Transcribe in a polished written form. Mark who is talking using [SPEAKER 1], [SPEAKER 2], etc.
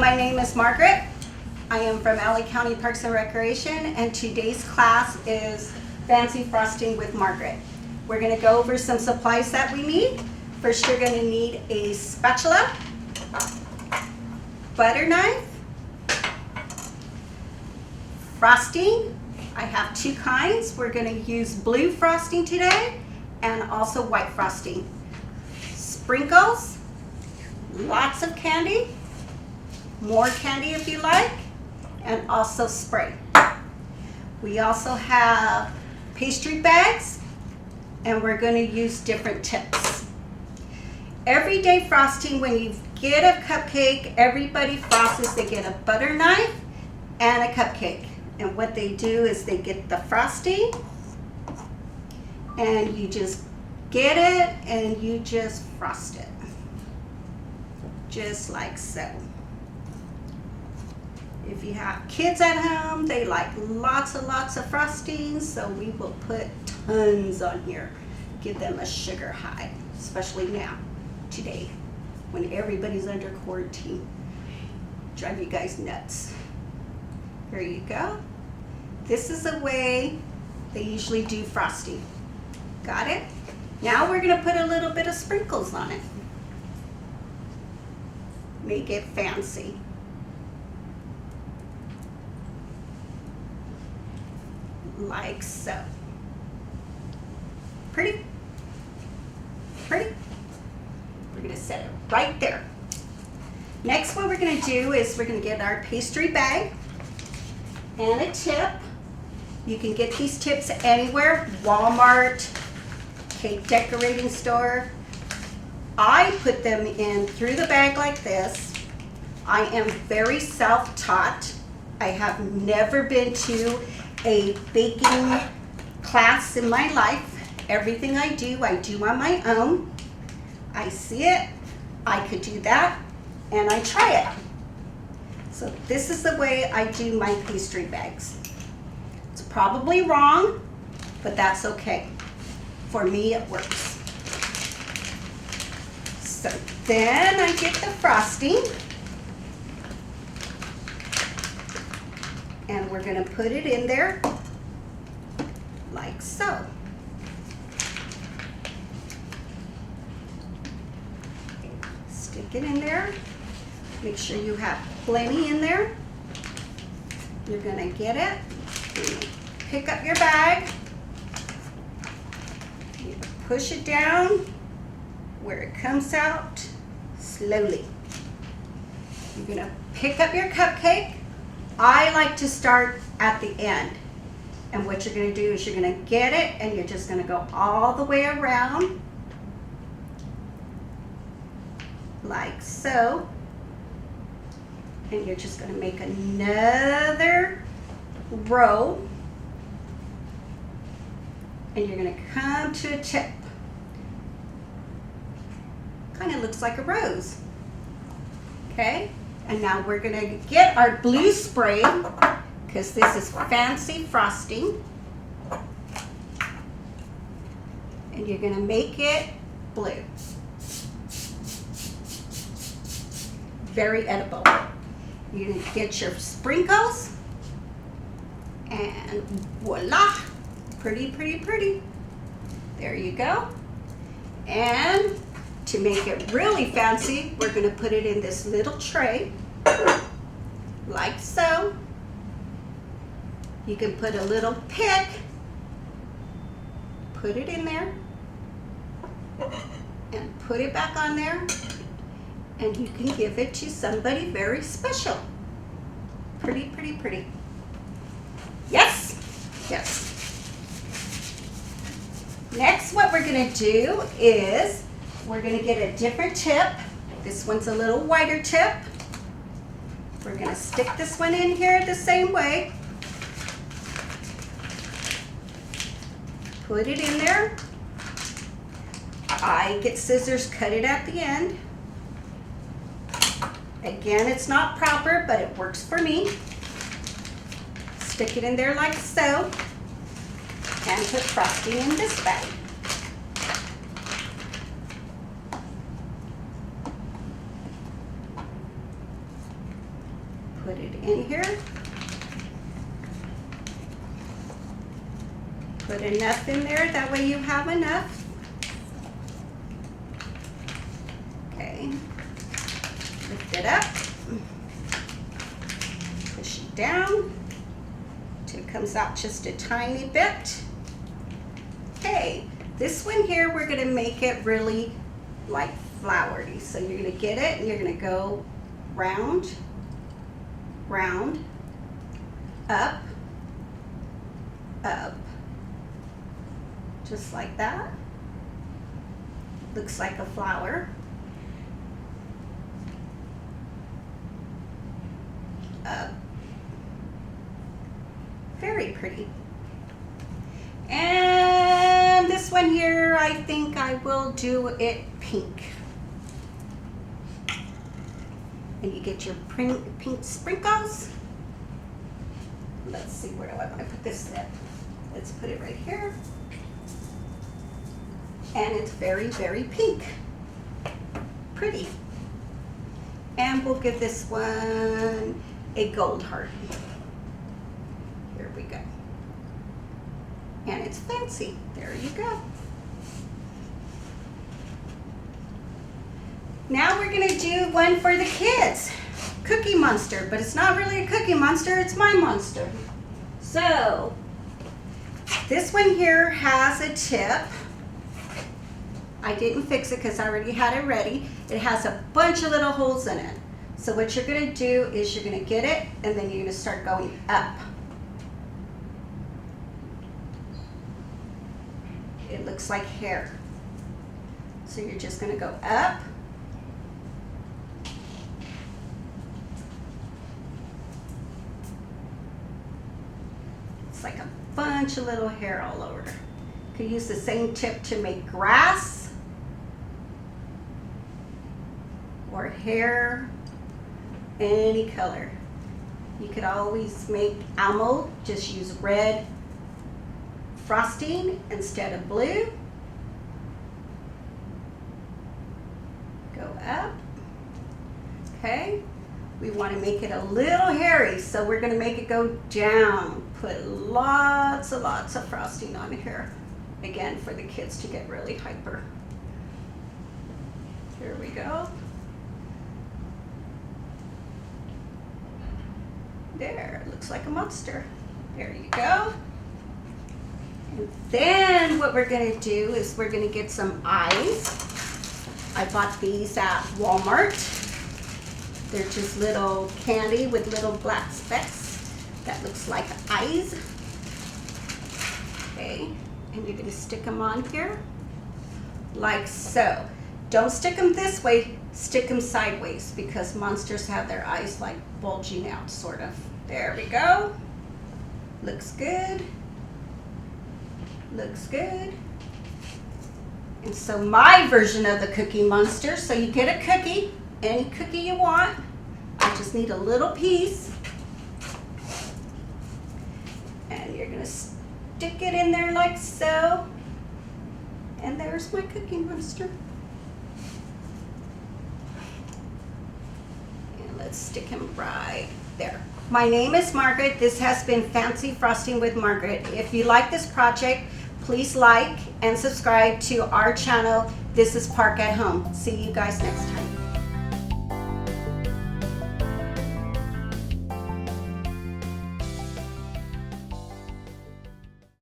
[SPEAKER 1] my name is Margaret. I am from LA County Parks and Recreation, and today's class is Fancy Frosting with Margaret. We're going to go over some supplies that we need. First, you're going to need a spatula, butter knife, frosting. I have two kinds. We're going to use blue frosting today and also white frosting. Sprinkles, lots of candy, more candy if you like, and also spray. We also have pastry bags, and we're going to use different tips. Everyday frosting, when you get a cupcake, everybody frosts. They get a butter knife and a cupcake. And what they do is they get the frosting, and you just get it and you just frost it. Just like so. If you have kids at home, they like lots and lots of frosting, so we will put tons on here. Give them a sugar high, especially now, today, when everybody's under quarantine. Drive you guys nuts. Here you go. This is the way they usually do frosting. Got it? Now we're gonna put a little bit of sprinkles on it. Make it fancy. Like so. Pretty? Pretty? We're gonna set it right there. Next, what we're gonna do is we're gonna get our pastry bag and a tip. You can get these tips anywhere, Walmart, cake decorating store. I put them in through the bag like this. I am very self-taught. I have never been to a baking class in my life. Everything I do on my own. I see it, I could do that, and I try it. So this is the way I do my pastry bags. It's probably wrong, but that's okay. For me, it works. So then I get the frosting, and we're gonna put it in there like so. Stick it in there. Make sure you have plenty in there. You're gonna get it. Pick up your bag. You push it down where it comes out slowly. You're gonna pick up your cupcake. I like to start at the end. And what you're gonna do is you're gonna get it and you're just gonna go all the way around like so. And you're just gonna make another row. And you're gonna come to a tip. Kind of looks like a rose. Okay? And now we're gonna get our blue spray, because this is fancy frosting. And you're gonna make it blue. Very edible. You're gonna get your sprinkles, and voila, pretty, pretty, pretty. There you go. And to make it really fancy, we're gonna put it in this little tray, like so. You can put a little pick, put it in there, and put it back on there, and you can give it to somebody very special. Pretty, pretty, pretty. Yes? Yes. Next, what we're gonna do is we're gonna get a different tip. This one's a little wider tip. We're gonna stick this one in here the same way. Put it in there. I get scissors, cut it at the end. Again, it's not proper, but it works for me. Stick it in there like so, and put frosting in this bag. in here. Put enough in there, that way you have enough. Okay, lift it up, push it down till it comes out just a tiny bit. Okay, this one here, we're gonna make it really like flowery. So you're gonna get it and you're gonna go round, round, up, up, just like that. Looks like a flower. Up. Very pretty. And this one here, I think I will do it pink. And you get your pink sprinkles. Let's see, where do I want to put this in? Let's put it right here. And it's very, very pink. Pretty. And we'll give this one a gold heart. Here we go. And it's fancy. There you go. Now we're gonna do one for the kids. Cookie Monster, but it's not really a Cookie Monster, it's my monster. So, this one here has a tip. I didn't fix it because I already had it ready. It has a bunch of little holes in it. So what you're gonna do is you're gonna get it and then you're gonna start going up. It looks like hair. So you're just gonna go up. It's like a bunch of little hair all over. Could use the same tip to make grass or hair, any color. You could always make Elmo, just use red frosting instead of blue. Go up. Okay. We want to make it a little hairy, so we're going to make it go down. Put lots of frosting on here. Again, for the kids to get really hyper. Here we go. There, it looks like a monster. There you go. And then what we're gonna do is we're gonna get some eyes. I bought these at Walmart. They're just little candy with little black specks. That looks like eyes. Okay, and you're gonna stick them on here, like so. Don't stick them this way, stick them sideways, because monsters have their eyes like bulging out, sort of. There we go. Looks good. Looks good. And so my version of the Cookie Monster, so you get a cookie, any cookie you want. I just need a little piece. And you're gonna stick it in there like so. And there's my Cookie Monster. And let's stick him right there. My name is Margaret. This has been Fancy Frosting with Margaret. If you like this project, please like and subscribe to our channel. This is Park at Home. See you guys next time.